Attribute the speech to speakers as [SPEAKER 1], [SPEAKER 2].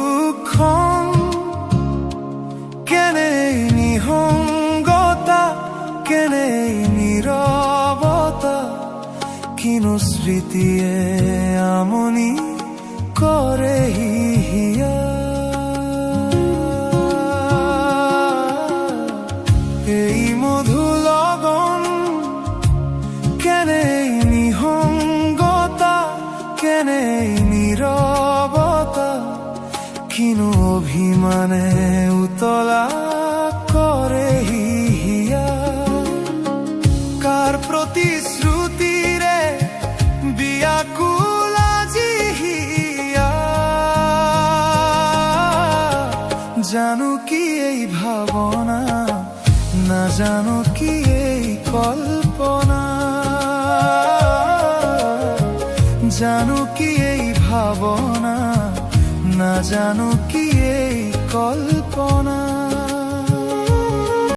[SPEAKER 1] দুঃখং কেনে নিহঙ্গতা কেনে নীরবতা কিনো স্মৃতিয়ে আমনি করে হিয়া এই মধু লগন কেনে নিহঙ্গতা কেনে নীরবতা কিনো অভিমানে উতলা করে হিয়া কার প্রতিশ্রুতিরে বিয়াকুল আজি হিয়া জানো কি এই ভাবনা না জানো কি এই কল্পনা জানো কি এই ভাবনা না জানো কি এই কল্পনা।